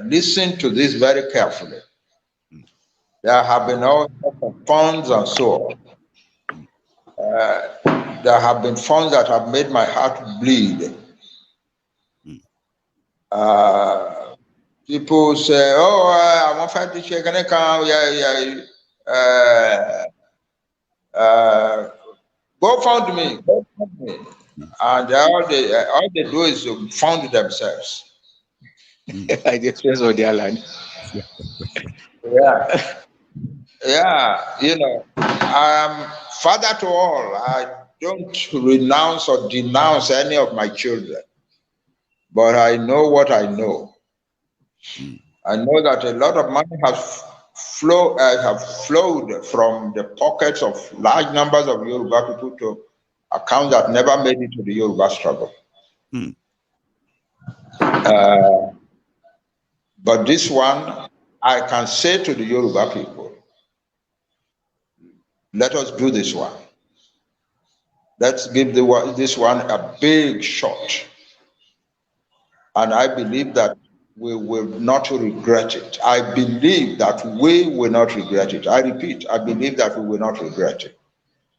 listen to this very carefully. There have been all sorts of funds and so on. There have been funds that have made my heart bleed. People say, "Oh, I want to check an account." Go fund me, and all they do is to fund themselves. At the expense of their land. Yeah. I am father to all. I don't renounce or denounce any of my children, but I know what I know. I know that a lot of money have flowed from the pockets of large numbers of Yoruba people to accounts that never made it to the Yoruba struggle. But this one, I can say to the Yoruba people, let us do this one. Let's give this one a big shot. And I believe that we will not regret it. I believe that we will not regret it. I repeat, I believe that we will not regret it.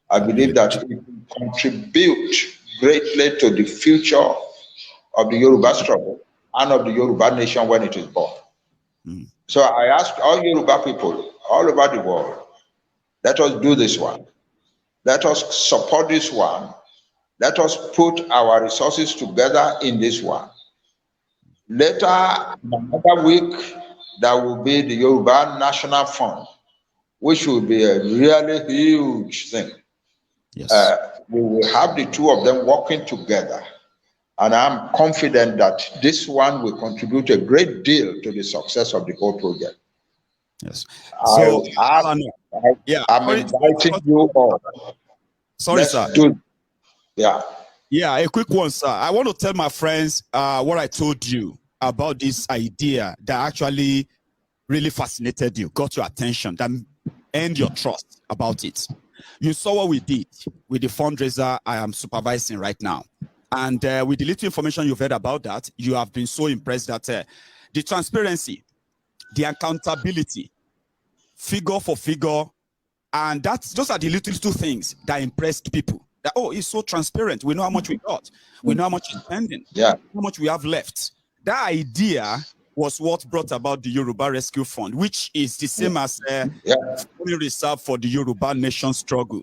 I believe that it will contribute greatly to the future of the Yoruba struggle and of the Yoruba nation when it is born. So I ask all Yoruba people all over the world, let us do this one. Let us support this one. Let us put our resources together in this one. Later, another week, there will be the Yoruba National Fund, which will be a really huge thing. Yes. We will have the two of them working together. And I'm confident that this one will contribute a great deal to the success of the whole project. Yes. So, I'm inviting you all. Sorry, sir. Yeah, a quick one, sir. I want to tell my friends what I told you about this idea that actually really fascinated you, got your attention, that earned your trust about it. You saw what we did with the fundraiser I am supervising right now. And with the little information you've heard about that, you have been so impressed that the transparency, the accountability, figure for figure, and those are the little things that impressed people. That, oh, it's so transparent. We know how much we got. We know how much is pending. Yeah. How much we have left. That idea was what brought about the Yoruba Rescue Fund, which is the same as money reserved for the Yoruba nation struggle.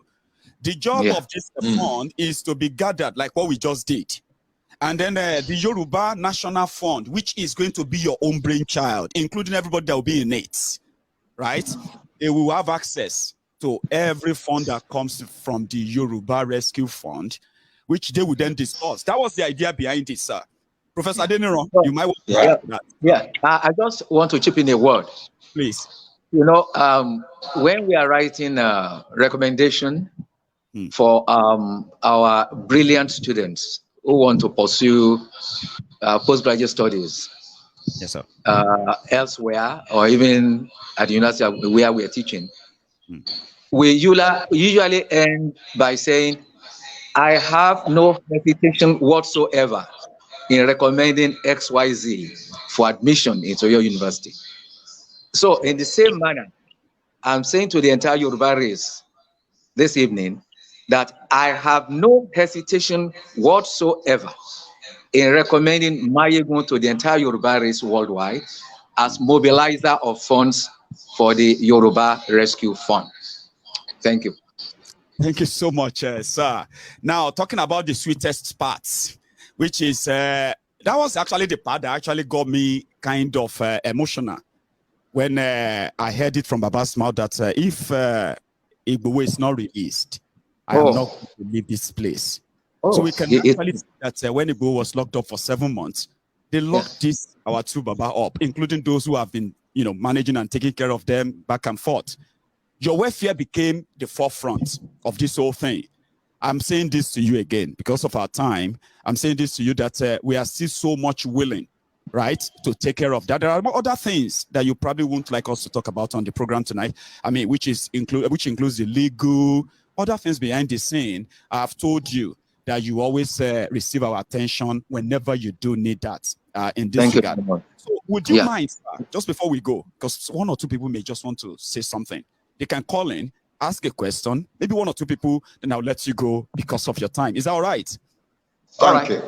The job of this fund is to be gathered like what we just did. And then the Yoruba National Fund, which is going to be your own brainchild, including everybody that will be in it, right? They will have access to every fund that comes from the Yoruba Rescue Fund, which they will then discuss. That was the idea behind it, sir. Professor Adeniran, you might want to add that. Yeah, I just want to chip in a word. Please. When we are writing a recommendation for our brilliant students who want to pursue postgraduate studies elsewhere, or even at the university where we are teaching, we usually end by saying, I have no hesitation whatsoever in recommending XYZ for admission into your university. So in the same manner, I'm saying to the entire Yoruba race this evening that I have no hesitation whatsoever in recommending Mayegun to the entire Yoruba race worldwide as mobilizer of funds for the Yoruba Rescue Fund. Thank you. Thank you so much, sir. Now, talking about the sweetest parts, which is, that was actually the part that actually got me kind of emotional when I heard it from Baba's mouth that if Igboho is not released, I am not going to leave this place. So we can actually see that when Igboho was locked up for 7 months, they locked our two Baba up, including those who have been, managing and taking care of them back and forth. Your welfare became the forefront of this whole thing. I'm saying this to you again because of our time. I'm saying this to you that we are still so much willing, right, to take care of that. There are other things that you probably won't like us to talk about on the program tonight. I mean, which includes the legal, other things behind the scene. I've told you that you always receive our attention whenever you do need that in this regard. So Would you mind, sir, just before we go, because one or two people may just want to say something. They can call in, ask a question, maybe one or two people, then I'll let you go because of your time. Is that all right? Thank you.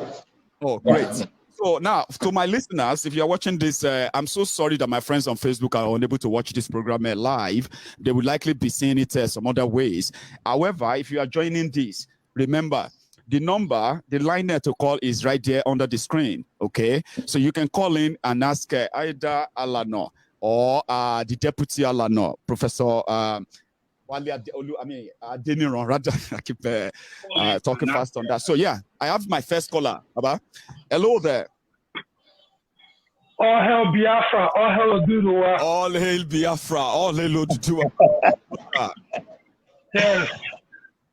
Oh, great. So now, to my listeners, if you're watching this, I'm so sorry that my friends on Facebook are unable to watch this program live. They would likely be seeing it some other ways. However, if you are joining this, remember, the number, the line there to call is right there under the screen, okay? So you can call in and ask either Alano or the Deputy Alano, Professor Adeniran, rather. I keep talking fast on that. So yeah, I have my first caller. Aba. Hello there. All hail Biafra, all hail Oduduwa. All hail Biafra, all hail Oduduwa. Yes,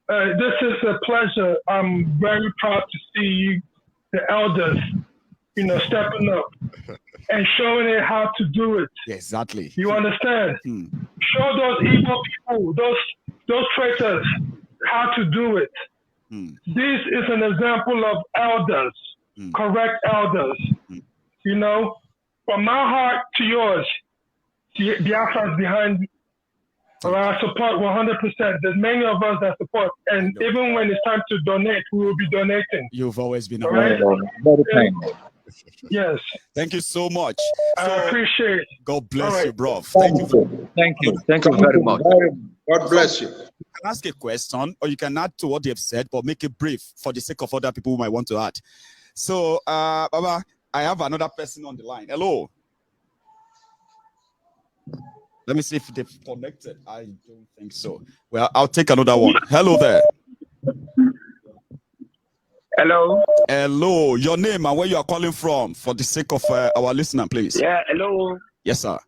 this is a pleasure. I'm very proud to see you, the elders, stepping up and showing it how to do it. Exactly. You understand? Show those evil people, those traitors, how to do it. This is an example of elders, correct elders. From my heart to yours, Biafra is behind me. I support 100%. There's many of us that support. And even when it's time to donate, we will be donating. You've always been a right? Yes. Thank you so much. I appreciate it. God bless you, bro. Thank you. Thank you. Thank you very much. God bless you. You can ask a question or you can add to what they've said, but make it brief for the sake of other people who might want to add. So, Baba, I have another person on the line. Hello. Let me see if they've connected. I don't think so. Well, I'll take another one. Hello there. Hello. Hello. Your name and where you are calling from for the sake of our listener, please. Yeah, hello. Yes, sir.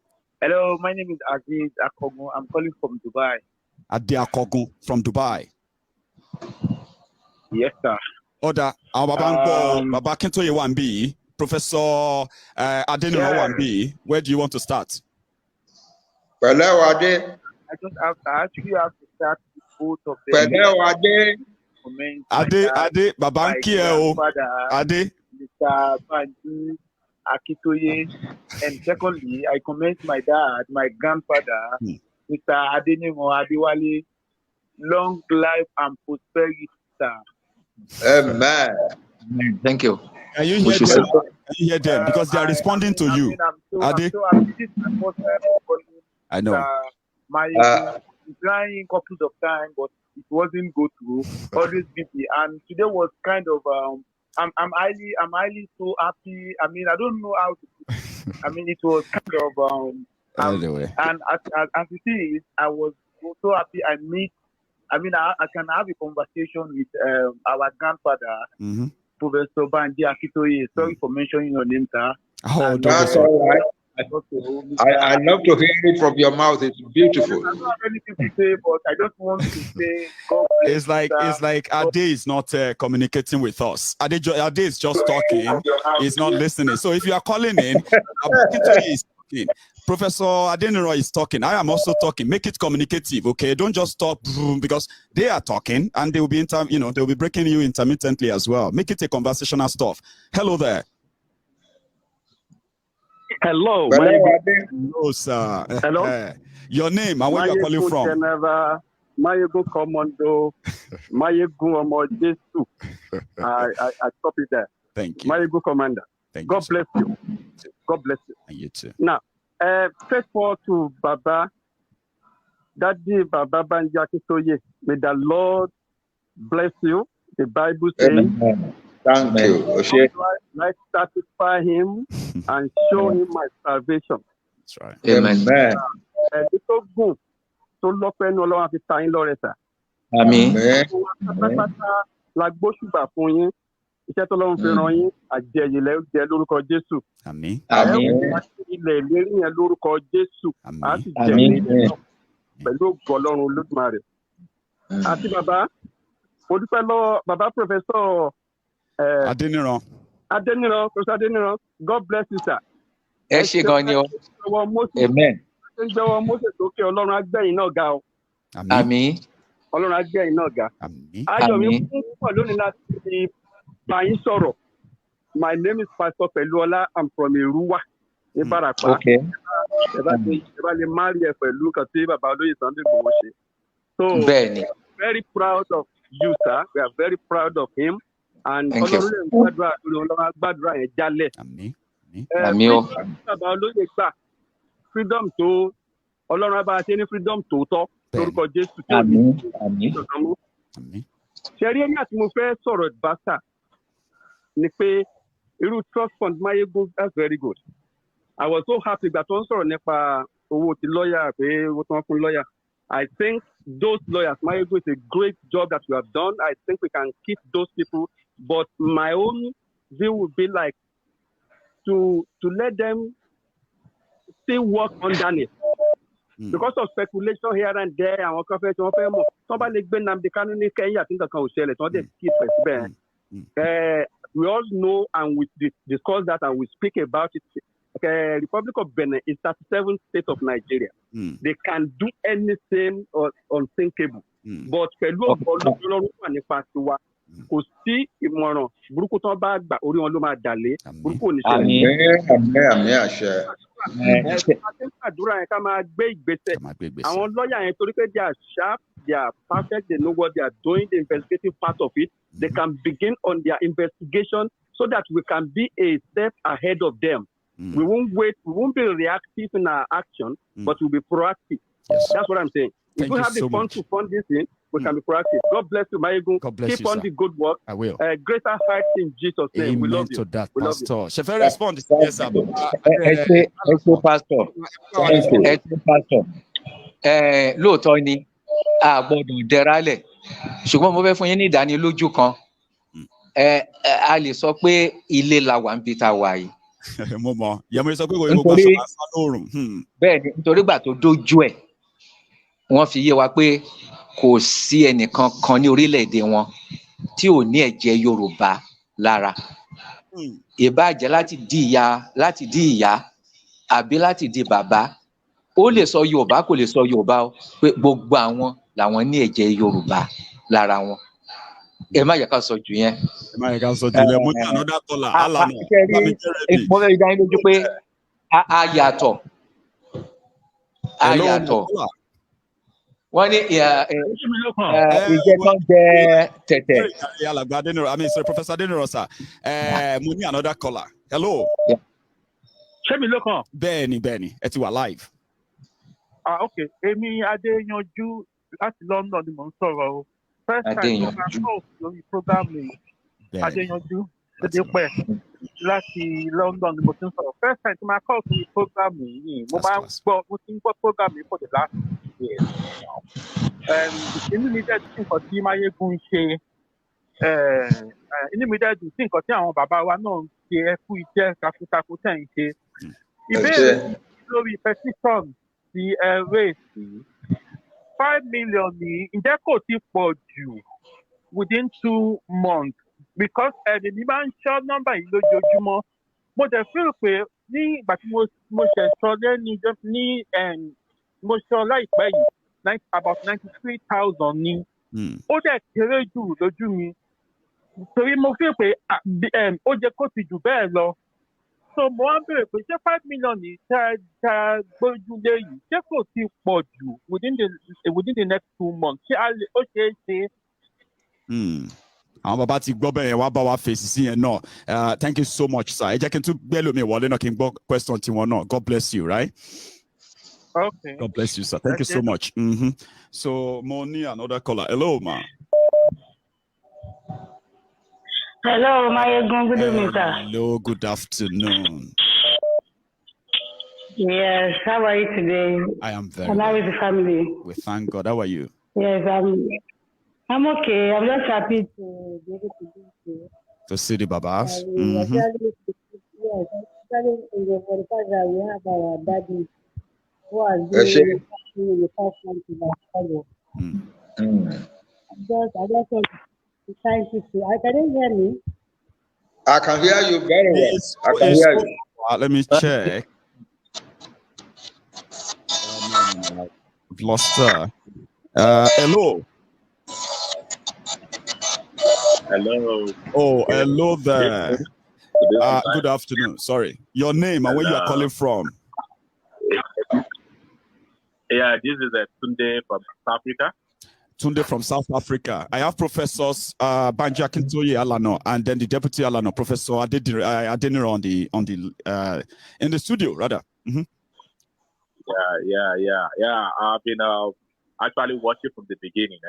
Hello, my name is Aziz Akogun. I'm calling from Dubai. Ade Akogun from Dubai. Yes, sir. Oda, Baba Kintoye 1B, Professor Adeniran 1B. Where do you want to start? I actually have to start with both of them. Ade, Babanki Ade. Mr. Banji Akitoye. And secondly, I commend my dad, my grandfather, Mr. Adeniran Adewale. Long life and prosperity, sir. Amen. Thank you. Can you hear them? Can you hear them? Because they are responding to you. I know. My trying couples of times, but it wasn't go through. Always busy, and today was kind of. I'm highly so happy. I mean, I don't know how to. I mean, it was kind of. Anyway. And as you see, I was so happy. I can have a conversation with our grandfather, Professor Banji Akitoye. Sorry for mentioning your name, sir. Oh, that's all right. I love to hear it from your mouth. It's beautiful. I don't have anything to say, but I just want to say it's like Ade is not communicating with us. Ade is just talking. He's not listening. So if you are calling in, is talking. Professor Adeniran is talking. I am also talking. Make it communicative, okay? Don't just talk because they are talking and they will be they'll be breaking you intermittently as well. Make it a conversational stuff. Hello there. Hello. Hello, sir. Hello. Your name and where you are calling from? Mayegun Commando. Mayegun Omo Jesu. I stop it there. Thank you. Mayegun Commander. Thank God you. bless you. God bless you. And you too. Now, first of all to Baba, Daddy Baba Banji Akitoye. May the Lord bless you. The Bible says. Thank you. Let's satisfy him and show him my salvation. That's right. Amen. Amen. Iṣẹ́ tó lọ́run fi ràn yín àjẹyìnlẹ̀ jẹ́ lórúkọ Jésù. Àmín. Àmín. Ilẹ̀ ìlérí yẹn lórúkọ Jésù. A sì jẹ́ ilẹ̀ pẹ̀lú ògo Ọlọ́run Olódùmarè. Àti bàbá, mo dúpẹ́ lọ́wọ́ bàbá Pòfẹ́sọ̀ Adeniran. Professor Adeniran, God bless you, sir. Ẹ ṣé gan ni o. Amen. Ṣé ń jọwọ́ Mósè sókè Ọlọ́run á gbẹ̀yìn náà ga o. Àmín. Ọlọ́run á gbẹ̀yìn náà ga. Àmín. Ayọ̀ mi fún púpọ̀ lónìí láti bá yín sọ̀rọ̀. My name is Pastor Peluola. I'm from Iruwa. ní Bàràpá. Okay. Ẹ bá lè marry ẹ pẹ̀lú kan tí bàbá olóyè Sunday Igboho ṣe. So very proud of you, sir. We are very proud of him. And Ọlọ́run gbàdúrà yẹn jálẹ̀. Àmín o. Bàbá olóyè gbà freedom tó Ọlọ́run bá ṣe ní freedom tòótọ́ lórúkọ Jésù. Àmín. Ṣé rí ẹni àti mo fẹ́ sọ̀rọ̀ bàtà ni pé irú trust fund Mayegun, that's very good. I was so happy ìgbà tó ń sọ̀rọ̀ nípa owó ti lọ́ọ̀yà pé owó tó ń fún lọ́ọ̀yà. I think those lawyers, Mayegun, is a great job that you have done. I think we can keep those people. But my own view would be like to let them still work underneath. Because of speculation here and there, àwọn kan fẹ́ tí wọ́n fẹ́ mọ̀. Tí wọ́n bá lè gbé Nnamdi Kanu ní Kenya tí nǹkan kan ò ṣẹlẹ̀ tí wọ́n dẹ̀ keep ẹ̀ síbẹ̀. We all know and we discuss that and we speak about it. Republic of Benin is 37th state of Nigeria. They can do anything unthinkable. But pẹ̀lú Ọlọ́run wà nípa tiwa. Kò sí ìmọ̀ràn burúkú tán bá gbà orí wọn ló máa dàlé. Burúkú ò ní ṣe. Àmín àṣẹ. Àdúrà yẹn ká máa gbé ìgbésẹ̀. Àwọn lọ́ọ̀yà yẹn torí pé they are sharp, they are perfect, they know what they are doing, the investigative part of it. They can begin on their investigation so that we can be a step ahead of them. We won't wait, we won't be reactive in our action, but we'll be proactive. Yes. That's what I'm saying. If we have the funds to fund this thing, we can be proactive. God bless you, Mayegun. Keep on the good work. I will. Greater heights in Jesus' name. Amen. We love you. To that, we Pastor. love you. Shall I respond? Yes, sir. Pastor. Lóòótọ́ ni a gbọ́dọ̀ dẹrálẹ̀ ṣùgbọ́n mo fẹ́ fún yín ní ìdánilójú kan a lè sọ pé ilé la wà ń bí ta wà yìí. Mo mọ̀ yẹmu sọ pé wo ìwọ bá sọ máa sá lóòrùn. Bẹ́ẹ̀ ni nítorí gbà tó dójú ẹ̀ wọ́n fi yé wa pé kò sí ẹnìkan kan ní orílẹ̀-èdè wọn tí ò ní ẹ̀jẹ̀ Yorùbá lára. Ìbáàjẹ́ láti di ìyá àbí láti di bàbá ó lè sọ Yorùbá kò lè sọ Yorùbá o pé gbogbo àwọn làwọn ní ẹ̀jẹ̀ Yorùbá lára wọn. Ẹ má yẹ ká sọ jù yẹn. Ẹ má yẹ ká sọ jù yẹn. Mo ní another caller. Alana. Mo fẹ́ dá yín lójú pé a yàtọ̀. Wọ́n ní ìjẹ́ tán jẹ́ tẹ̀tẹ̀. Alàgbà Adéníran, I mean, sorry, Professor Adéníran, sir. Mo ní another caller. Hello. Ṣé mi ló kàn? Bẹ́ẹ̀ni, ẹ ti wà live. Okay. Èmi Adéyanjú láti London ni mò ń sọ̀rọ̀ o. First time mo máa kọ́ lórí program mi. Adéyanjú Adépẹ́ láti London ni mo ti ń sọ̀rọ̀. First time tí máa kọ́ lórí program mi mo ti ń gbọ́ program mi for the last years. Inú mi dẹ̀ sí nǹkan tí Mayegun ṣe. Inú mi dẹ̀ dùn sí nǹkan tí àwọn bàbá wa náà ń ṣe ẹkú iṣẹ́ takuntakun tẹ̀ ń ṣe. Ìbéèrè lórí petition ti raise 5 million ní ǹjẹ́ kò ti pọ̀ jù within 2 months because ẹ̀mí máa ń ṣọ́ nọ́mbà yìí lójoojúmọ́. Mo dẹ̀ feel pé ní ìgbà tí mo ṣẹ̀ sọ ní mo sọ láìpẹ́ yìí about 93,000 ní. Ó dẹ̀ kéré jù lójú mi torí mo feel pé ó jẹ́ kó ti jù bẹ́ẹ̀ lọ. So mo wá ń bèrè pé ṣé 5 million ní tá gbójúlé yìí ṣé kò ti pọ̀ jù within the next 2 months ṣé ó ṣeé ṣe. Àwọn bàbá ti gbọ́ bẹ́ẹ̀ wá bá wa fèsì sí yẹn náà. Thank you so much, sir. Ẹ jẹ́ kí n tún gbé lómi ìwọlé náà kí n gbọ́ question tiwọn náà. God bless you, right? Okay. God bless you, sir. Thank you so much. So mo ní another caller. Hello, ma. Hello, Mayegun. Good evening, sir. Hello, good afternoon. Yes, how are you today? I am very well. How is the family? We thank God. How are you? Yes, I'm okay. I'm just happy to be able to do this. To see the Babas? Yes, especially for the fact that we have our daddy who has been in the past month in our family. I just want to thank you. Can you hear me? I can hear you very well. Yes, I can hear you. Let me check. I've lost her. Hello. Hello. Oh, hello there. Good afternoon. Sorry, your name and where you are calling from? Yeah, this is Tunde from South Africa. Tunde from South Africa. I have Professors Banji Akintoye Alano and then the Deputy Alano, Professor Adeniro in the studio rather. Yeah. I've been actually watching from the beginning.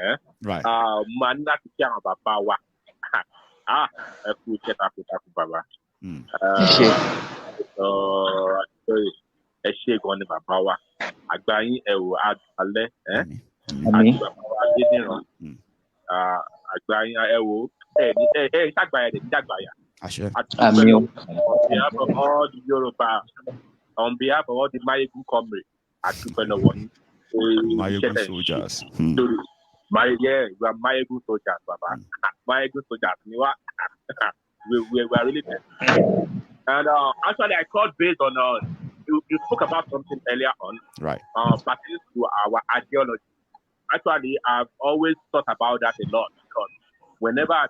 Right. Manna Tikiang Babawa. Baba. Babawa. Agbayin ewo adale Agbayin ewo sagbaya de dagbaya. On behalf of all the Mayegun comrades at Mayegun soldiers. We are Mayegun soldiers, Baba. Mayegun soldiers. We are really there. And actually, I called based on you spoke about something earlier on, right? Pertaining to our ideology. Actually, I've always thought about that a lot because whenever a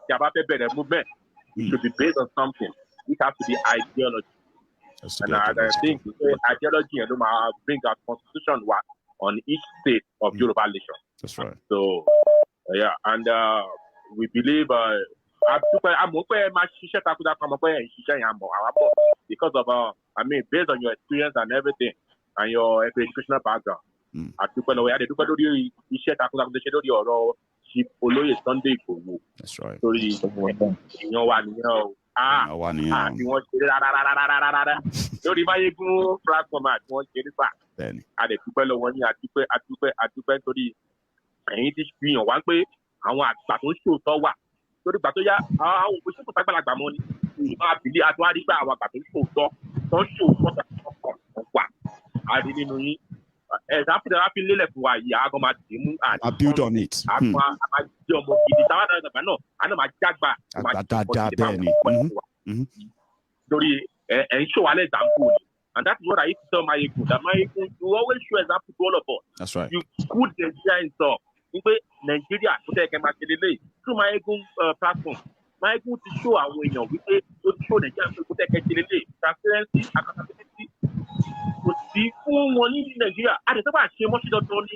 movement, it should be based on something. It has to be ideology. And I think ideology and bring out constitution work on each state of Yoruba nation. That's right. So, and we believe because of based on your experience and everything and your educational background. That's right. Lórí ìgbà tó yá àwọn òṣèlú tó tágbàlagbà mọ́ ni máa bìlí àtúwárí pé àwọn àgbà tó ń ṣòótọ́ tó ń ṣòótọ́ wà á rí nínú yín ẹ̀sán fúnra wá fi lélẹ̀ fún wa yìí àgọ́ máa dì í mú I build on it. àgbà jẹ́ ọmọ gidi táwọn àgbà náà àná máa jágbà lórí ẹ̀ ń ṣòwò alẹ́ example ni and that is what I used to tell Mayegun that Mayegun you always show example to all of us. That's right. You put the Nigeria in top. Nígbè Nàìjíríà kò tẹ̀ kẹ́ máa ṣe lélẹ̀ through Mayegun platform. Mayegun ti show àwọn èèyàn wípé ó ti show Nàìjíríà pé kò tẹ̀ kẹ́ ṣe lélẹ̀ transparency accountability kò sí fún wọn ní Nàìjíríà. Àdìsọ́gbà ṣe mọ́ṣí dandan ni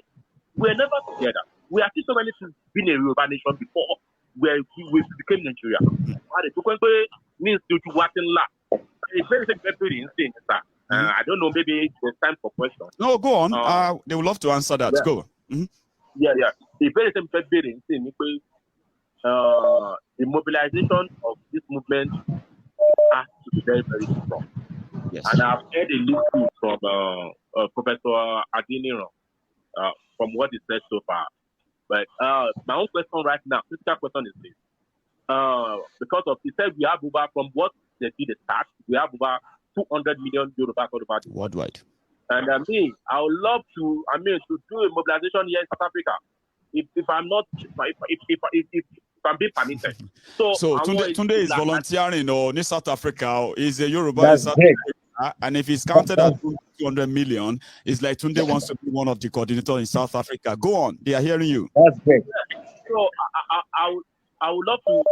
we are never together. We are still so many things been a Yoruba nation before where we became Nigeria. Àdìsọ́gbà pé ní ìsìnkú wa ti ń là. It's very insane, sir. I don't know, maybe there's time for questions. No, go on. They would love to answer that. Yeah. Go. Mm-hmm. Yeah. It's very insane because the mobilization of this movement has to be very, very strong. Yes. And I've heard a little from Professor Adeniro from what he said so far. But my own question right now, critical question is this. Because of, he said we have over, from what they did the start, we have over 200 million Yoruba worldwide. And I would love to, to do a mobilization here in South Africa. If I'm not, if I'm being permitted. So Tunde is volunteering in South Africa. Is a Yoruba in South Africa, and if he's counted at 200 million, it's like Tunde wants to be one of the coordinators in South Africa. Go on, they are hearing you. That's great. So I would love to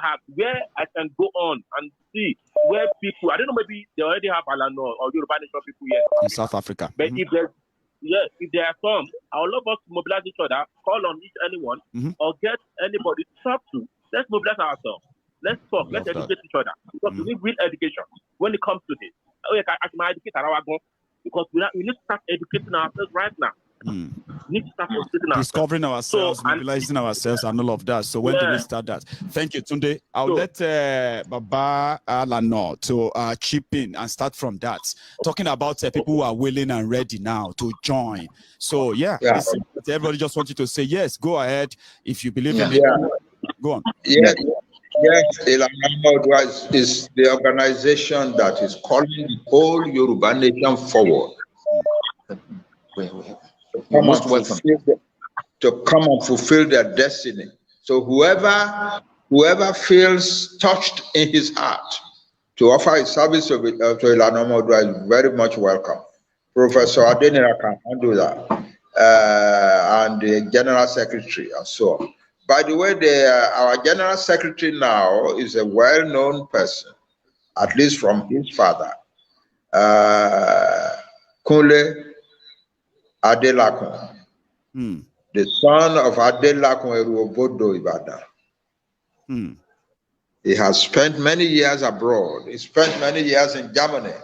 have where I can go on and see where people, I don't know, maybe they already have Alano or Yoruba Nation people here in South Africa. But if there are some, I would love us to mobilize each other, call on anyone, or get anybody to talk to. Let's mobilize ourselves. Let's talk. Let's educate each other. Because we need real education when it comes to this. I can educate because we need to start educating ourselves right now. Discovering ourselves, mobilizing ourselves, and all of that. So when do we start that? Thank you, Tunde. I'll let Baba Alano to chip in and start from that. Talking about people who are willing and ready now to join. So everybody just want you to say yes. Go ahead if you believe in it. Go on. Yes, Ilanamo is the organization that is calling the whole Yoruba nation forward. To come and fulfill their destiny. So whoever feels touched in his heart to offer his service to Ilanamo is very much welcome. Professor Adenira can handle that, and the General Secretary and so on. By the way, our General Secretary now is a well-known person, at least from his father, Kunle Adelakun, the son of Adelakun Eruobodo Ibadan. He has spent many years abroad. He spent many years in Germany.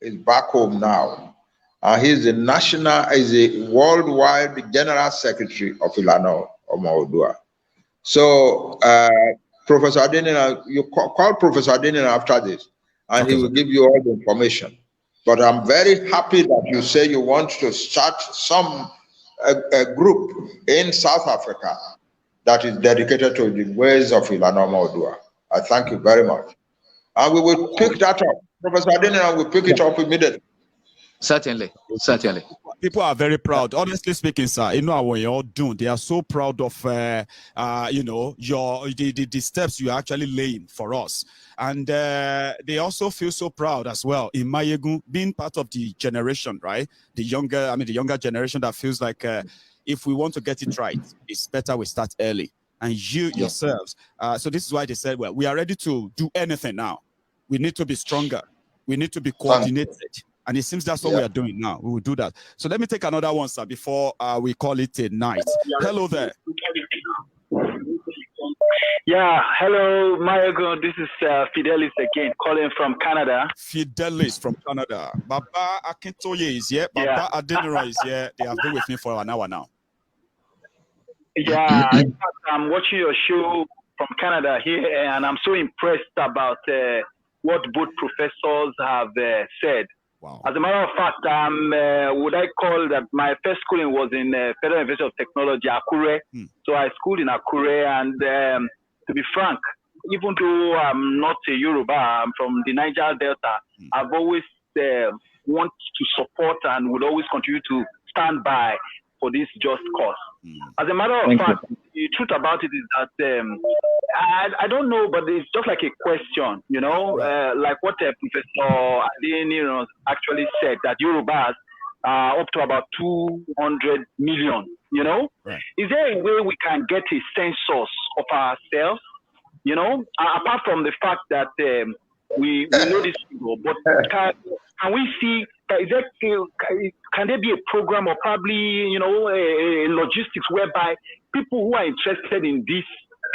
He's back home now. He's a worldwide general secretary of Ilana Omoodua. So, Professor Adenina, you call Professor Adenina after this, and he will give you all the information. But I'm very happy that you say you want to start a group in South Africa that is dedicated to the ways of Ilana Omoodua. I thank you very much. And we will pick that up. Professor Adenina will pick it up immediately. Certainly. People are very proud. Honestly speaking, sir, you know what you're doing. They are so proud of, you know, the steps you are actually laying for us, and they also feel so proud as well in Mayegun being part of the generation, right? The younger generation that feels like if we want to get it right, it's better we start early. And you yourselves. So this is why they said, well, we are ready to do anything now. We need to be stronger. We need to be coordinated. And it seems that's what we are doing now. We will do that. So let me take another one, sir, before we call it a night. Hello there. Yeah, hello, Mayegun. This is Fidelis again, calling from Canada. Fidelis from Canada. Baba Akintoye is here. Baba Adenira is here. They have been with me for an hour now. Yeah, in fact, I'm watching your show from Canada here, and I'm so impressed about what both professors have said. Wow. As a matter of fact, would I call that my first schooling was in Federal University of Technology, Akure. So I schooled in Akure, and to be frank, even though I'm not a Yoruba, I'm from the Niger Delta, I've always want to support and would always continue to stand by for this just cause. As a matter of fact, the truth about it is that I don't know, but it's just like a question, you know, like what Professor Adeni actually said, that Yorubas are up to about 200 million, you know. Right. Is there a way we can get a census of ourselves, you know, apart from the fact that we know this people, but can we see, can there be a program or probably, you know, a logistics whereby people who are interested in this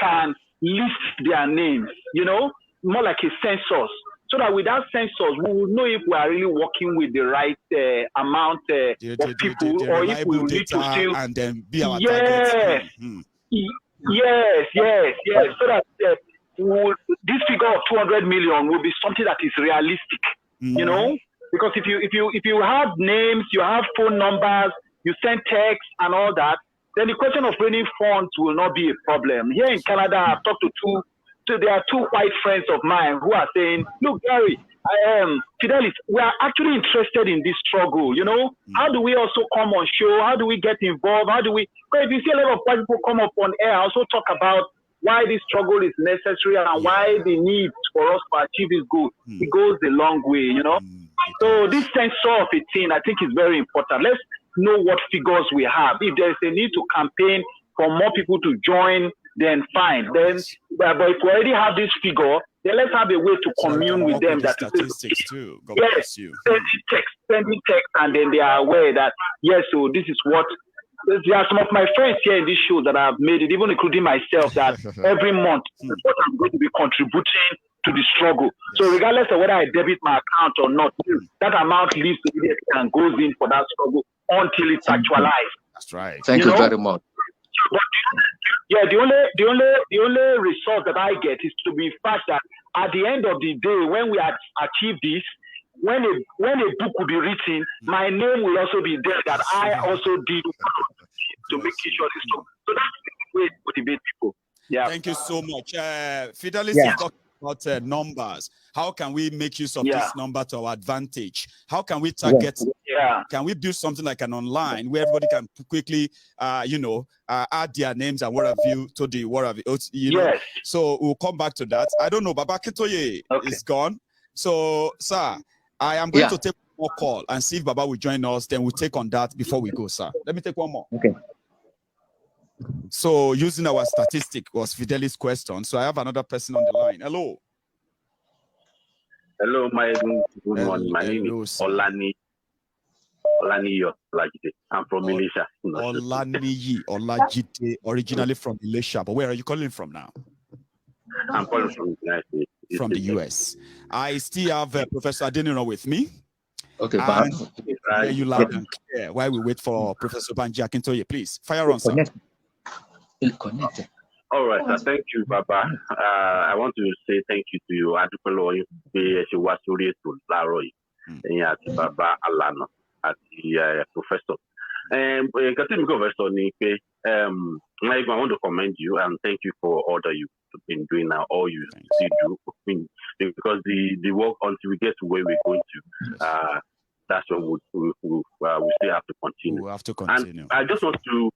can list their names, you know, more like a census, so that with that census, we will know if we are really working with the right amount of people, or if we need to still, and then be our yes, so that this figure of 200 million will be something that is realistic, you know. Because if you have names, you have phone numbers, you send texts and all that, then the question of raising funds will not be a problem. Here in Canada, I've talked to there are two white friends of mine who are saying, look, Gary, Fidelis, we are actually interested in this struggle, you know. How do we also come on show? How do we get involved? Because if you see a lot of white people come up on air, also talk about why this struggle is necessary and why the need for us to achieve this goal. It goes a long way, you know. So this sense of a thing, I think, is very important. Let's know what figures we have. If there is a need to campaign for more people to join, then fine. Then, but if we already have this figure, then let's have a way to commune with them. That statistics too. God bless you. Sending text, and then they are aware that yes, so this is what. There are some of my friends here in this show that have made it, even including myself, that every month is what I'm going to be contributing to the struggle. So regardless of whether I debit my account or not, that amount leaves immediately and goes in for that struggle until it's actualized. That's right. Thank you very much. But, yeah, the only result that I get is to be fact that at the end of the day, when we achieve this, when a book will be written, my name will also be there that I also did to make sure this. So that's the way to motivate people. Yeah. Thank you so much. Fidelis is talking about numbers. How can we make use of this number to our advantage? How can we target? Can we build something like an online where everybody can quickly, add their names and what have you to the what have you know? So we'll come back to that. I don't know. Baba Akintoye is gone. So, sir, I am going to take one more call and see if Baba will join us. Then we'll take on that before we go, sir. Let me take one more. Okay. So using our statistic was Fidelis' question. So I have another person on the line. Hello. Hello, my good morning. My name is Olani Olajide. I'm from Malaysia. Olajide, originally from Malaysia. But where are you calling from now? I'm calling from the United States. From the US. I still have Professor Adeniro with me. Okay, and hear you loud and clear while we wait for Professor Banji Akintoye. Please, fire on, sir. All right, sir. Thank you, Baba. I want to say thank you to you, Adupelo, Baba Alano, at the professor. I want to commend you and thank you for all that you've been doing now, all you still do, because the work until we get to where we're going to, that's what we still have to continue. We have to continue. And I just want to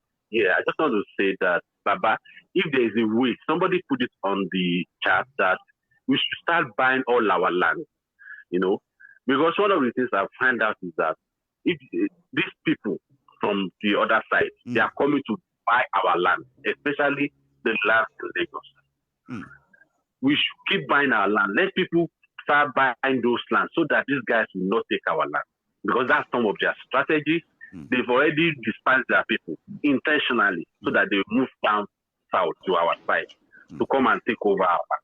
say that, Baba, if there is a way, somebody put it on the chat that we should start buying all our land, because one of the things I find out is that if these people from the other side, they are coming to buy our land, especially the land in Lagos. We should keep buying our land. Let people start buying those lands so that these guys will not take our land, because that's some of their strategies. They've already dispersed their people intentionally so that they move down south to our side to come and take over our land.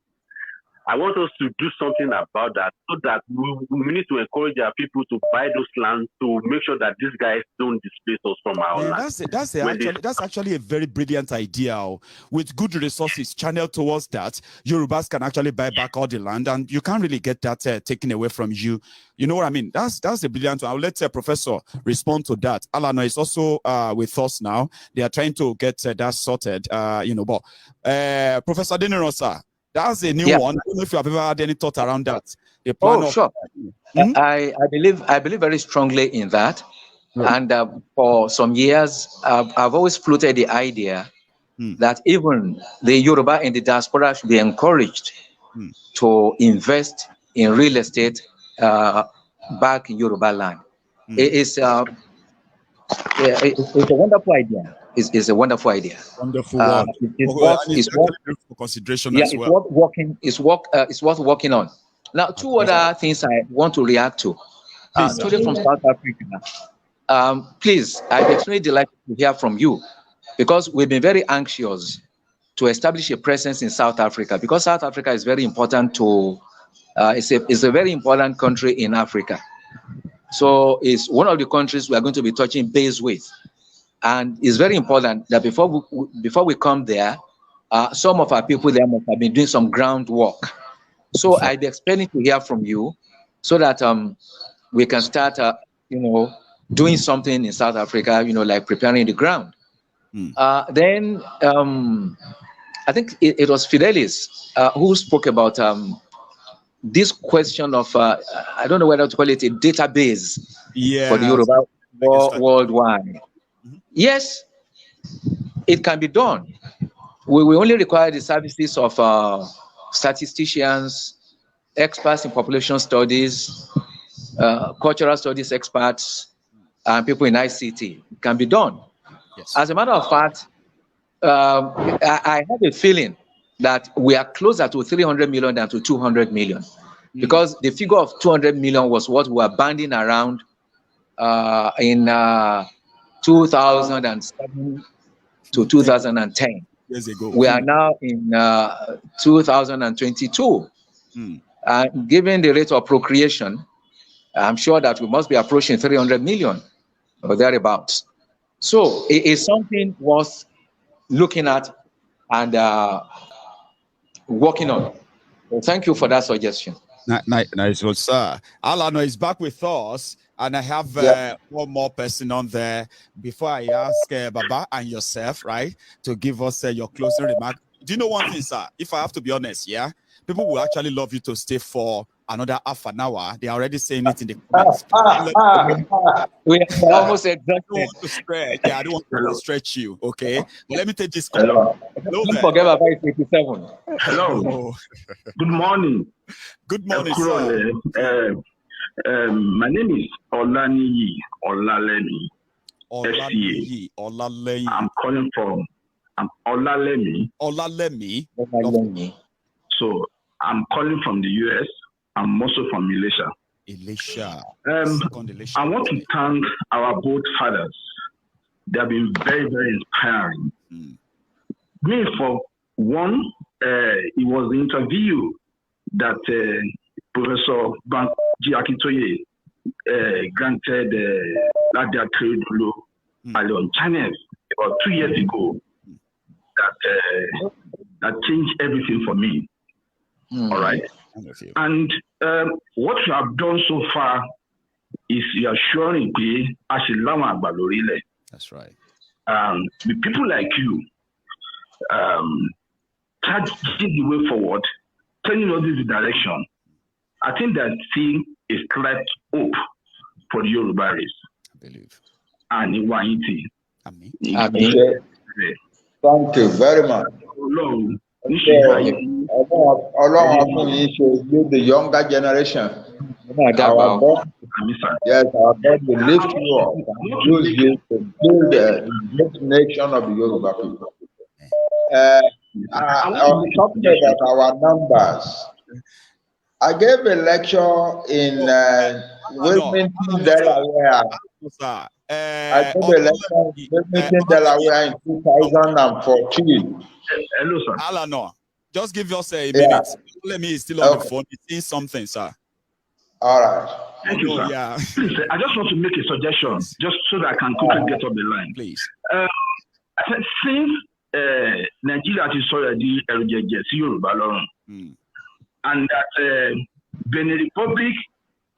I want us to do something about that so that we need to encourage our people to buy those lands to make sure that these guys don't displace us from our land. That's actually a very brilliant idea. With good resources channeled towards that, Yorubas can actually buy back all the land and you can't really get that taken away from you. You know what I mean? That's a brilliant one. I'll let Professor respond to that. Alano is also with us now. They are trying to get that sorted, but Professor Denirosa, that's a new one. I don't know if you have ever had any thought around that. Sure. I believe very strongly in that. And for some years, I've always floated the idea that even the Yoruba in the diaspora should be encouraged to invest in real estate back in Yoruba land. It's a wonderful idea. It's a wonderful idea. Wonderful. It's worth working on. Now, two other things I want to react to. Today from South Africa. Please, I'd be extremely delighted to hear from you, because we've been very anxious to establish a presence in South Africa, because South Africa is very important to. It's a very important country in Africa. So it's one of the countries we are going to be touching base with. And it's very important that before we come there, some of our people there must have been doing some groundwork. So I'd be expecting to hear from you so that we can start, doing something in South Africa, like preparing the ground. Then I think it was Fidelis who spoke about this question of, I don't know whether to call it a database for the Yoruba worldwide. Yes, it can be done. We will only require the services of statisticians, experts in population studies, cultural studies experts, and people in ICT. It can be done. Yes. As a matter of fact, I have a feeling that we are closer to 300 million than to 200 million, because the figure of 200 million was what we were banding around in 2007 to 2010. Years ago. We are now in 2022. Given the rate of procreation, I'm sure that we must be approaching 300 million or thereabouts. So it is something worth looking at and working on. So thank you for that suggestion. Nice one, sir. Alano is back with us. And I have one more person on there before I ask Baba and yourself, right, to give us your closing remark. Do you know one thing, sir? If I have to be honest, people will actually love you to stay for another half an hour. They are already saying it in the comments. We are almost exactly. I don't want to stretch. I don't want to stretch you, okay? But let me take this call. Don't forget about 87. Hello. Good morning. Good morning, sir. My name is Olaniyi Olalemi. Olalemi. I'm calling from Olalemi. Olalemi. So I'm calling from the US. I'm also from Elisha. Elisha. I want to thank our both fathers. They have been very, very inspiring. Me, for one, it was the interview that Professor Banji Akintoye granted Nadia Akeredolu on channel about 2 years ago. That changed everything for me. All right. And what you have done so far is you're showing me Ashilama Balorile. That's right. With people like you, charging the way forward, telling us this direction, I think that thing is slight hope for the Yoruba race. I believe. And in Wahiti. Thank you very much. The younger generation. Our God, yes, our God will lift you up and use you to build the next nation of the Yoruba people. I was talking about our numbers. I gave a lecture in Wilmington, Delaware. I gave a lecture in Wilmington, Delaware in 2014. Hello, sir. Alano, just give us a minute. Let me still on the phone. It's in something, sir. All right. Thank you, sir. Yeah. Please, I just want to make a suggestion, just so that I can quickly get up the line. Please. Since Nigeria is already Yoruba, and that Benin Republic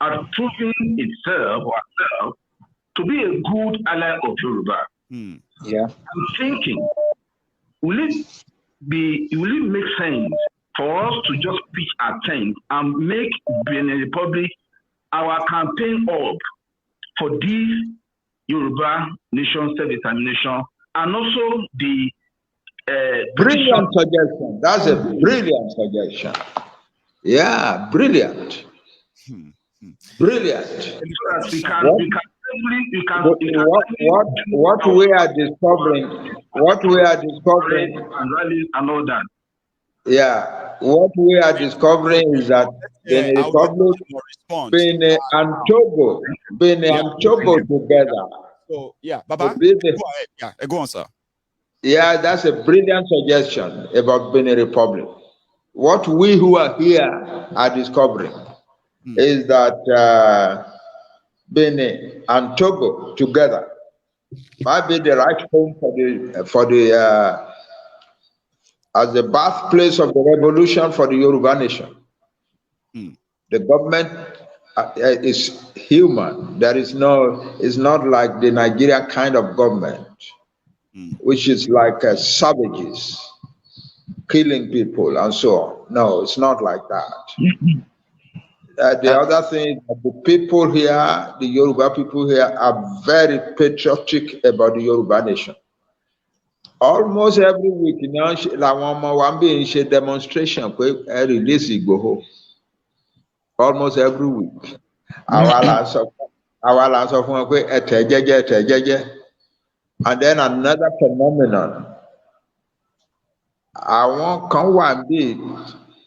has proven itself or herself to be a good ally of Yoruba. Yeah. I'm thinking, will it make sense for us to just pitch our tent and make Benin Republic our campaign hub for this Yoruba nation self-determination, and also the brilliant suggestion. That's a brilliant suggestion. Yeah, brilliant. Brilliant. What we are discovering, and all that. Yeah, what we are discovering is that Benin Republic, Benin and Togo together. So yeah, Baba, go on, sir. Yeah, that's a brilliant suggestion about Benin Republic. What we who are here are discovering is that Benin and Togo together might be the right home for the as the birthplace of the revolution for the Yoruba nation. The government is human. There is it's not like the Nigerian kind of government, which is like savages killing people and so on. No, it's not like that. The other thing is that the people here, the Yoruba people here, are very patriotic about the Yoruba nation. Almost every week, demonstration, release Igboho. Almost every week. And then another phenomenon. Àwọn kan wà bí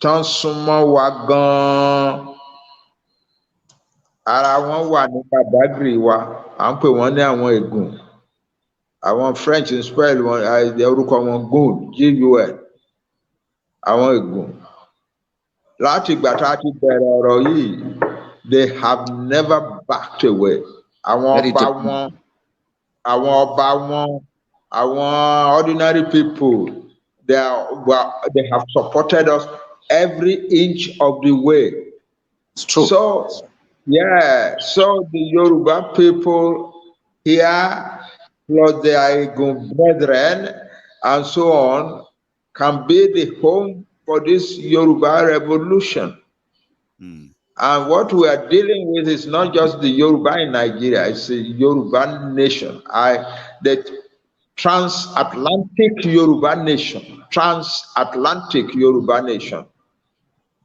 tán súnmọ́ wa gan-an. Ara wọn wà ní Badagry wa, à ń pè wọ́n ní àwọn Ègùn. Àwọn French ń spell wọn, orúkọ wọn Gun, G-U-N. Àwọn Ègùn. Láti ìgbà tá a ti bẹ̀rẹ̀ ọ̀rọ̀ yìí, they have never backed away. Àwọn ọba wọn, àwọn ordinary people, they have supported us every inch of the way. It's true. So, yeah, so the Yoruba people here, plus their brethren, and so on, can be the home for this Yoruba revolution. And what we are dealing with is not just the Yoruba in Nigeria, it's a Yoruba nation. The transatlantic Yoruba nation, transatlantic Yoruba nation.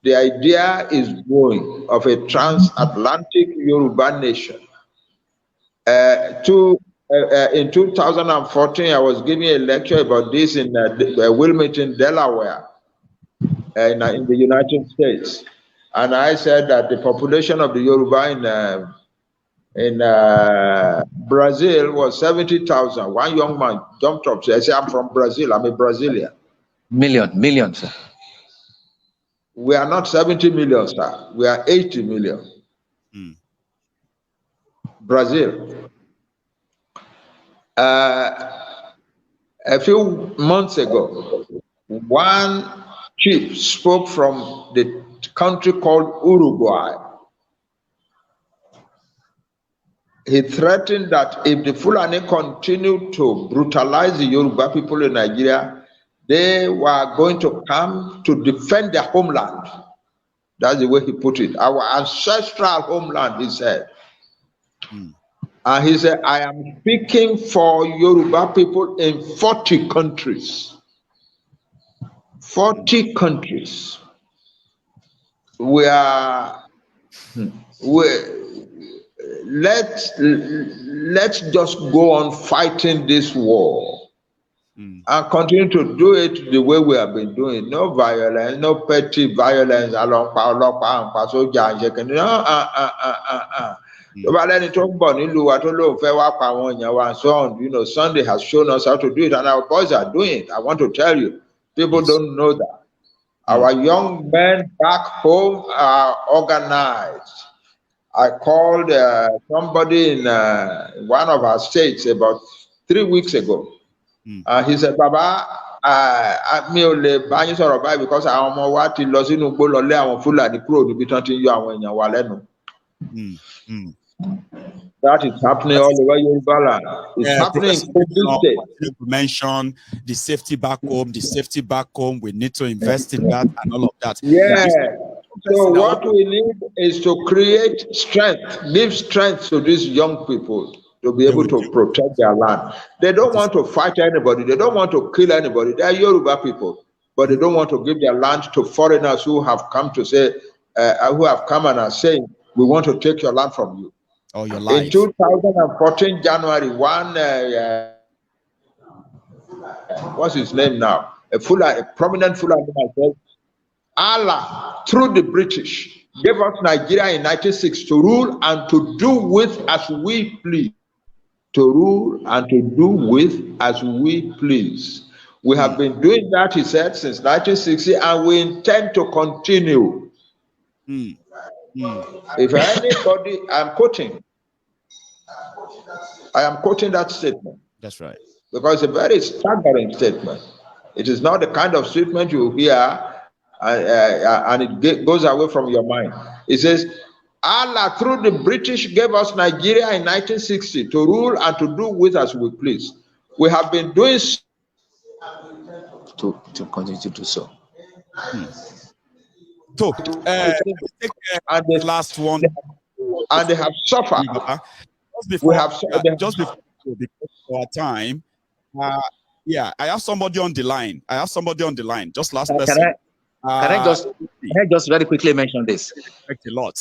The idea is growing of a transatlantic Yoruba nation. In 2014, I was giving a lecture about this in Wilmington, Delaware, in the United States. And I said that the population of the Yoruba in Brazil was 70,000. One young man jumped up. I said, I'm from Brazil. I'm a Brazilian. Million, sir. We are not 70 million, sir. We are 80 million. Brazil. A few months ago, one chief spoke from the country called Uruguay. He threatened that if the Fulani continued to brutalize the Yoruba people in Nigeria, they were going to come to defend their homeland. That's the way he put it. Our ancestral homeland, he said. And he said, I am speaking for Yoruba people in 40 countries. 40 countries. Let's just go on fighting this war and continue to do it the way we have been doing. No violence, no petty violence. Sunday has shown us how to do it, and our boys are doing it. I want to tell you, people don't know that. Our young men back home are organized. I called somebody in one of our states about 3 weeks ago. He said, Baba, mi ò lè bá yín sọ̀rọ̀ báyìí because àwọn ọmọ wa ti lọ sínú igbó lọ lé àwọn Fúlàní kúrò níbi tán ti ń yọ àwọn èèyàn wa lẹ́nu. That is happening all over Yoruba land. It's happening in Kogi State. You mentioned the safety back home, We need to invest in that and all of that. Yeah. So what we need is to create strength, give strength to these young people to be able to protect their land. They don't want to fight anybody. They don't want to kill anybody. They are Yoruba people, but they don't want to give their land to foreigners who have come to say, who have come and are saying, we want to take your land from you. Oh, your life. In 2014, January, what's his name now? A prominent Fulani man said, Allah, through the British, gave us Nigeria in 1996 to rule and to do with as we please. To rule and to do with as we please. We have been doing that, he said, since 1960, and we intend to continue. If anybody, I am quoting that statement. That's right. Because it's a very staggering statement. It is not the kind of statement you hear and it goes away from your mind. It says, Allah, through the British, gave us Nigeria in 1960 to rule and to do with as we please. We have been doing to continue to do so. So, and the last one, and they have suffered. Just before our time, yeah, I have somebody on the line. Just last person. Can I just very quickly mention this? A lot.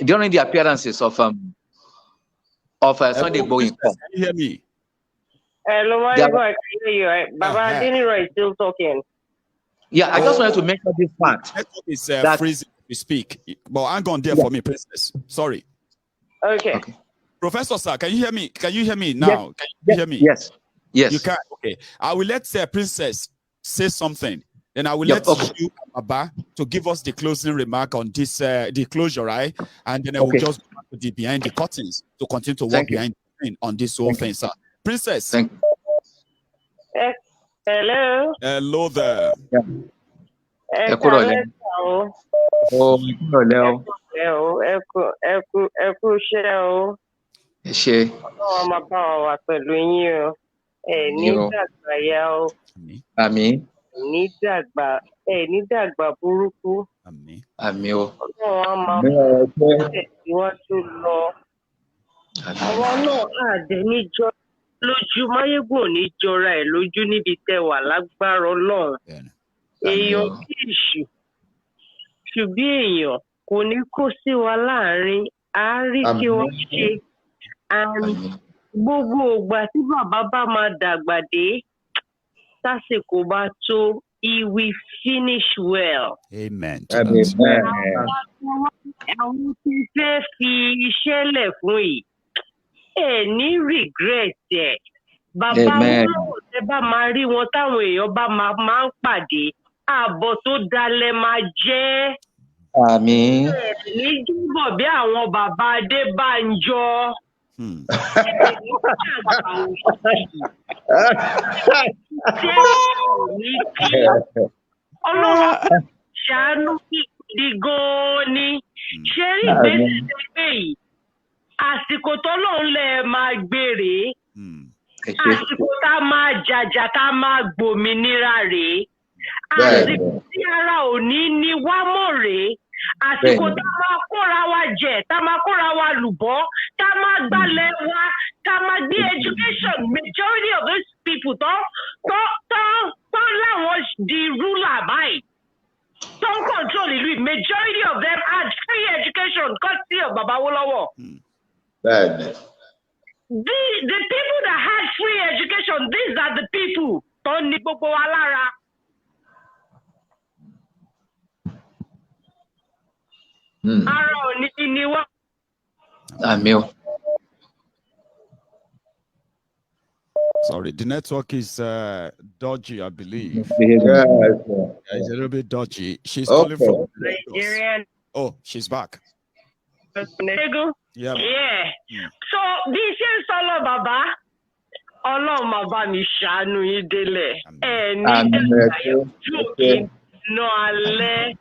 During the appearances of Sunday Igboho, can you hear me? Hello, I can hear you. Baba Adeniro is still talking. Yeah, I just wanted to mention this fact. Network is freezing to speak, but hang on there for me, Princess. Sorry. Okay. Professor, sir, can you hear me? Can you hear me now? Yes. Can you hear me? Yes. You can. Okay. I will let Princess say something. Then I will let you, Abba, to give us the closing remark on this, the closure, right? And then I will just go to the behind the curtains to continue to work behind the scene on this whole thing, sir. Princess. Thank you. Hello. Hello there. Àmín. Nídàgbà burúkú. Àmín o. Ọlọ́run á máa tẹ̀síwájú lọ. Àwọn náà àdé níjọ lójú Máyégún ò ní jọra ẹ̀ lójú níbi tẹ́ wà lágbára Ọlọ́run. Èèyàn kì í ṣùgbọ́n èèyàn kò ní kó sí wa láàrin àárí kí wọ́n ṣe. Gbogbo ìgbà tí bàbá bá máa dàgbà dé, tásìkò bá tó, he will finish well. Amen. Àwọn tí fẹ́ fi iṣẹ́ lẹ̀ fún yìí, ẹ ní regret ẹ̀. Bàbá wọn tẹ bá máa rí wọn táwọn èèyàn bá máa ń pàdé, ààbọ̀ tó dalẹ̀ máa jẹ́. Àmín. Ní júbọ̀ bí àwọn bàbá Adébánjọ. Ọlọ́run ṣàánú gidi gan-an ni. Ṣé rí ìgbésẹ̀ pé yìí? Àsìkò tọ́lọ́run lẹ̀ máa gbèrè. Àsìkò tá a máa jàjà tá a máa gbòmìnira rèé. Àsìkò tí ara ò ní ní wá mọ̀ rèé. Àsìkò tá a máa kóra wa jẹ, tá a máa kóra wa lùbọ́, tá a máa gbalẹ̀ wa, tá a máa gbé education. Majority of those people tó láwọn di ruler báyìí. Tó ń control ìlú. Majority of them had free education courtesy of Baba Awolowo. Bẹ́ẹ̀ni. The people that had free education, these are the people tó ní gbogbo wa lára. Ara ò ní ní wá. Àmín. Sorry, the network is dodgy, I believe. Yeah, it's a little bit dodgy. She's calling from Nigerian. Oh, she's back. Yeah. So this is all baba. Ọlọ́run máa bá mi ṣàánú yín délẹ̀. Ní alẹ́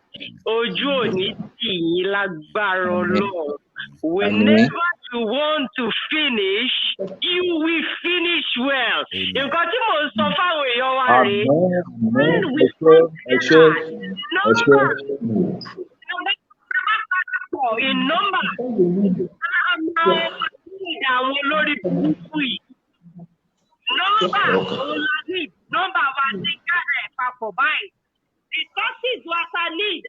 ojú òní tì yín lágbára Ọlọ́run. Whenever you want to finish, you will finish well. Nǹkan tí mo sọ fáwọn èèyàn wa rèé. When we in number, àwọn olórí burúkú yìí. Nọ́mbà nọ́mbà wa ti kára ẹ̀ papọ̀ báyìí. Resources wa ta need.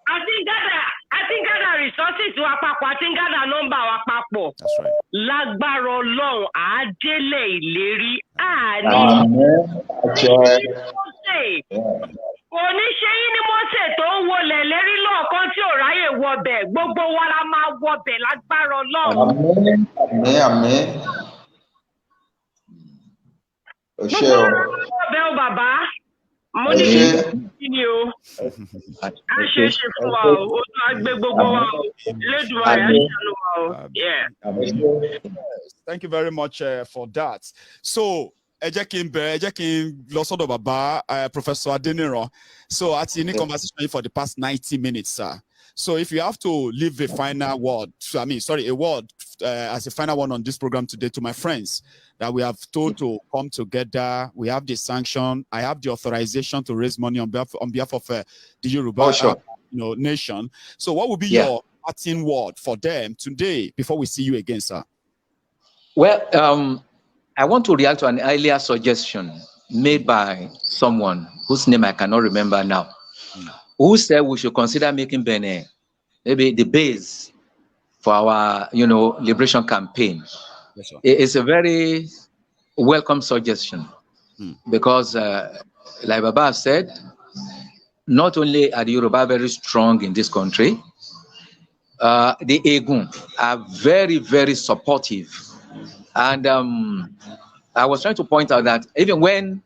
I think gather resources wa papọ̀, I think gather nọ́mbà wa papọ̀. That's right. Lágbára Ọlọ́run àádélé ìlérí Oníṣẹ́ yín ni Mósè tó ń wọlé lérí lọ́ọ̀kan tí ò ráyè wọbẹ̀. Gbogbo wa la máa wọbẹ̀ lágbára Ọlọ́run. Àmín. Ó ṣé o. Ọbẹ̀ o bàbá. Mo ní kí ni o. A ṣe é ṣe fún wa o. Ó tún á gbé gbogbo wa o. Lédùn ayé àṣàlù wa o. Thank you very much for that. So, ẹ jẹ́ kí n lọ sọ́dọ̀ bàbá Professor Adeniran. So àti ní conversation for the past 90 minutes, sir. So if you have to leave a final word, a word as a final one on this program today to my friends that we have told to come together. We have the sanction. I have the authorization to raise money on behalf of the Yoruba nation. So what would be your parting word for them today before we see you again, sir? Well, I want to react to an earlier suggestion made by someone whose name I cannot remember now, who said we should consider making Benin maybe the base for our, liberation campaign. Yes, sir. It's a very welcome suggestion because, like Baba said, not only are the Yoruba very strong in this country, the Egun are very, very supportive. And I was trying to point out that even when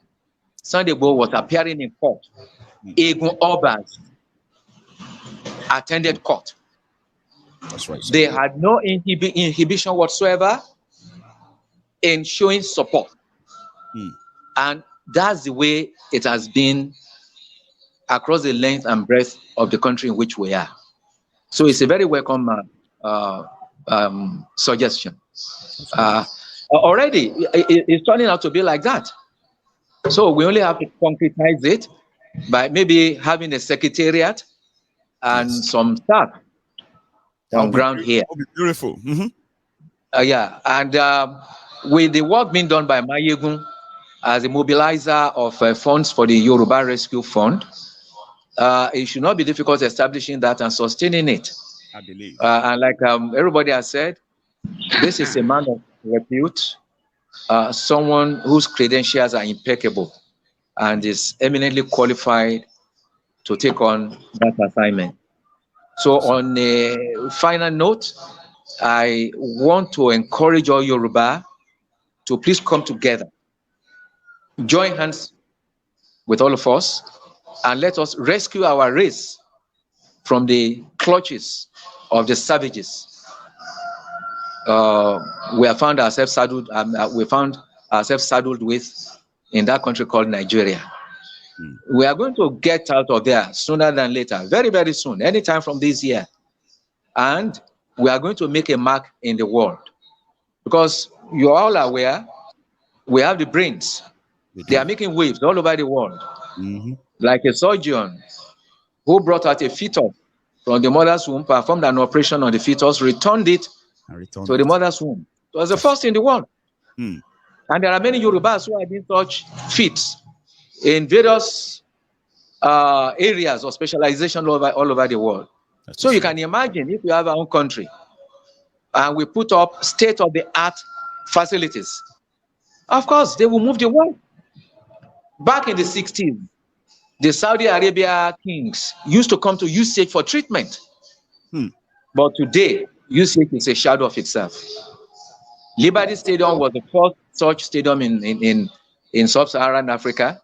Sunday Igboho was appearing in court, Egun Obas attended court. That's right. They had no inhibition whatsoever in showing support. And that's the way it has been across the length and breadth of the country in which we are. So it's a very welcome suggestion. Already, it's turning out to be like that. So we only have to concretize it by maybe having a secretariat and some staff on ground here. That would be beautiful. And with the work being done by Mayegun as a mobilizer of funds for the Yoruba Rescue Fund, it should not be difficult establishing that and sustaining it. I believe. And like everybody has said, this is a man of repute, someone whose credentials are impeccable and is eminently qualified to take on that assignment. So on a final note, I want to encourage all Yoruba to please come together, join hands with all of us, and let us rescue our race from the clutches of the savages. We have found ourselves saddled. With in that country called Nigeria. We are going to get out of there sooner than later, very, very soon, anytime from this year. And we are going to make a mark in the world. Because you're all aware, we have the brains. They are making waves all over the world. Like a surgeon who brought out a fetus from the mother's womb, performed an operation on the fetus, returned it to the mother's womb. It was the first in the world. And there are many Yorubas who have been such feats in various areas of specialization all over the world. So you can imagine if we have our own country and we put up state-of-the-art facilities, of course, they will move the world. Back in the 60s, the Saudi Arabia kings used to come to UCH for treatment. But today, UCH is a shadow of itself. Liberty Stadium was the first such stadium in sub-Saharan Africa.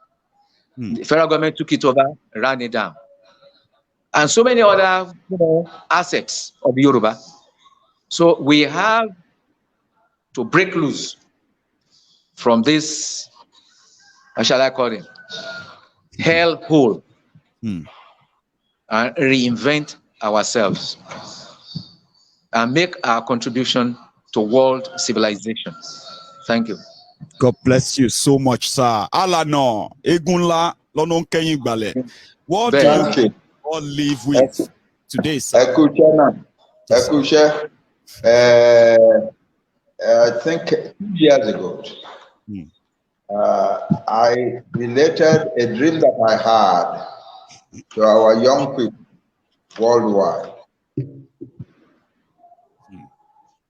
The federal government took it over, ran it down. And so many other assets of Yoruba. So we have to break loose from this, how shall I call it, hell hole, and reinvent ourselves and make our contribution to world civilization. Thank you. God bless you so much, sir. Alano, Egunla, Lonon Kenyingbale. What do you all live with today, sir? I think 2 years ago, I related a dream that I had to our young people worldwide.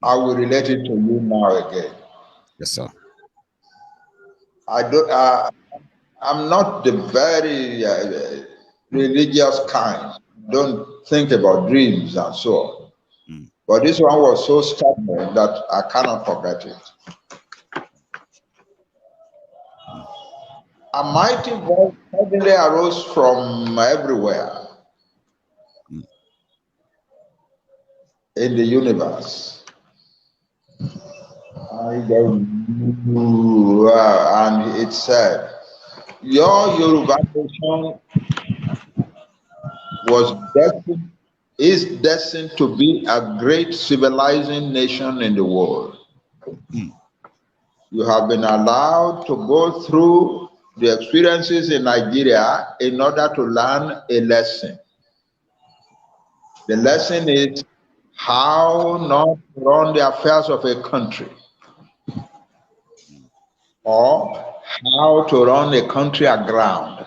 I will relate it to you now again. Yes, sir. I'm not the very religious kind. Don't think about dreams and so on. But this one was so staggering that I cannot forget it. A mighty voice suddenly arose from everywhere in the universe. And it said, your Yoruba nation is destined to be a great civilizing nation in the world. You have been allowed to go through the experiences in Nigeria in order to learn a lesson. The lesson is how not to run the affairs of a country, or how to run a country aground.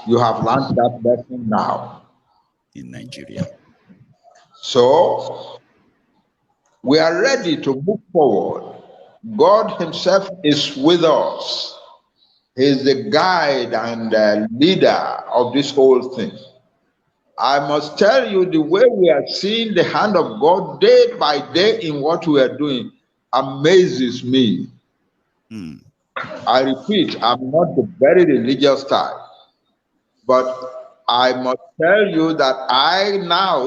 You have learned that lesson now in Nigeria. So we are ready to move forward. God himself is with us. He is the guide and the leader of this whole thing. I must tell you, the way we are seeing the hand of God day by day in what we are doing amazes me. I repeat, I'm not the very religious type, but I must tell you that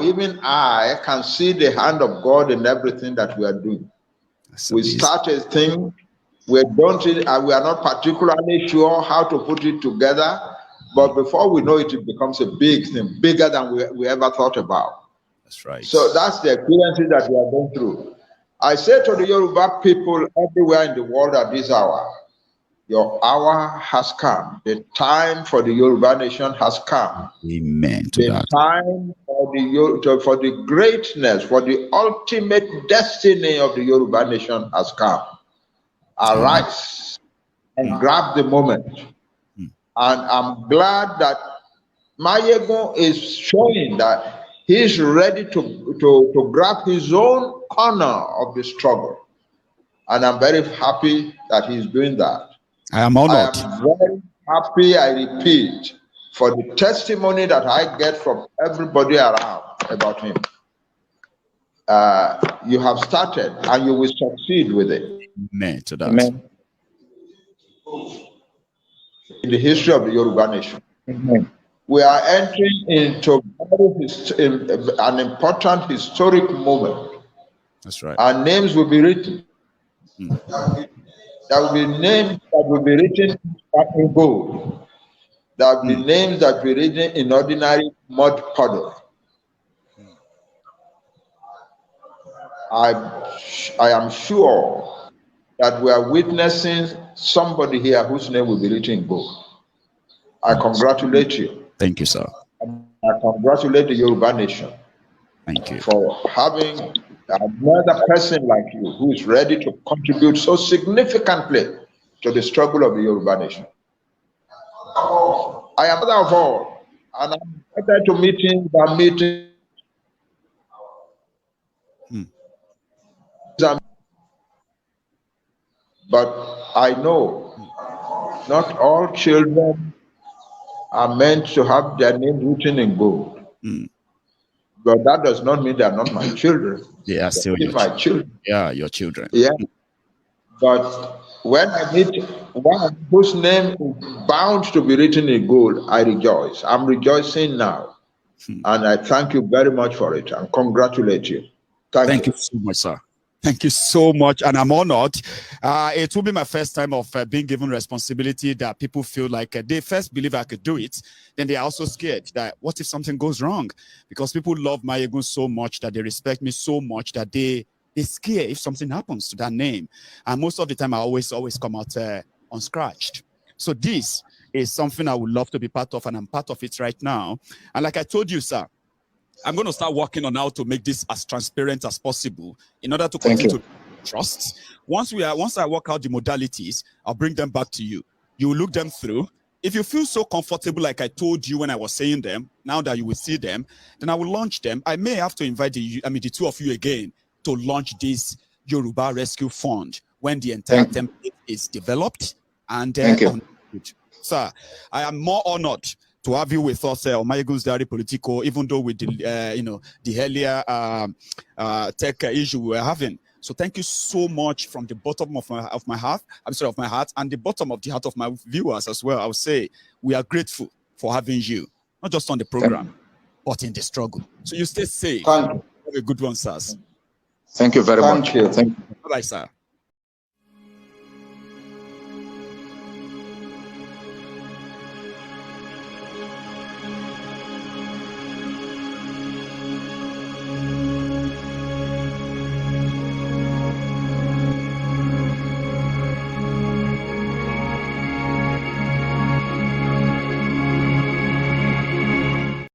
even I can see the hand of God in everything that we are doing. We start a thing, we are not particularly sure how to put it together, but before we know it, it becomes a big thing, bigger than we ever thought about. That's right. So that's the experiences that we are going through. I say to the Yoruba people everywhere in the world at this hour, your hour has come. The time for the Yoruba nation has come. Amen. The time for the greatness, for the ultimate destiny of the Yoruba nation has come. Arise and grab the moment. And I'm glad that Mayegun is showing that he's ready to grab his own corner of the struggle. And I'm very happy that he's doing that. I am honored. I am very happy, I repeat, for the testimony that I get from everybody around about him. You have started and you will succeed with it. Amen to that. Amen. In the history of the Yoruba nation. Amen. We are entering into an important historic moment. That's right. Our names will be written. There will be names that will be written in gold. There will be names that will be written in ordinary mud puddle. I am sure that we are witnessing somebody here whose name will be written in gold. I congratulate you. Thank you, sir. I congratulate the Yoruba nation. Thank you for having another person like you who is ready to contribute so significantly to the struggle of the Yoruba nation. I am mother of all, and I'm excited to meeting the meeting. But I know not all children are meant to have their name written in gold. But that does not mean they are not my children. They are still my children. Yeah, your children. Yeah. But when I meet one whose name is bound to be written in gold, I rejoice. I'm rejoicing now. And I thank you very much for it and congratulate you. Thank you so much, sir. Thank you so much, and I'm honored. It will be my first time of being given responsibility that people feel like they first believe I could do it, then they are also scared that what if something goes wrong? Because people love Mayegun so much that they respect me so much that they scare if something happens to that name. And most of the time, I always come out unscratched. So this is something I would love to be part of, and I'm part of it right now. And like I told you, sir, I'm going to start working on how to make this as transparent as possible in order to continue to trust. Once I work out the modalities, I'll bring them back to you. You will look them through. If you feel so comfortable, like I told you when I was saying them, now that you will see them, then I will launch them. I may have to invite the two of you again to launch this Yoruba Rescue Fund when the entire template is developed. And sir, I am more honored to have you with us on Mayegun's Diary Politico, even though with the the earlier tech issue we were having. So thank you so much from the bottom of my heart. I'm sorry, of my heart, and the bottom of the heart of my viewers as well. I would say we are grateful for having you, not just on the program, but in the struggle. So you stay safe. Thank you. Have a good one, sir. Thank you very much. Thank you. Bye, sir.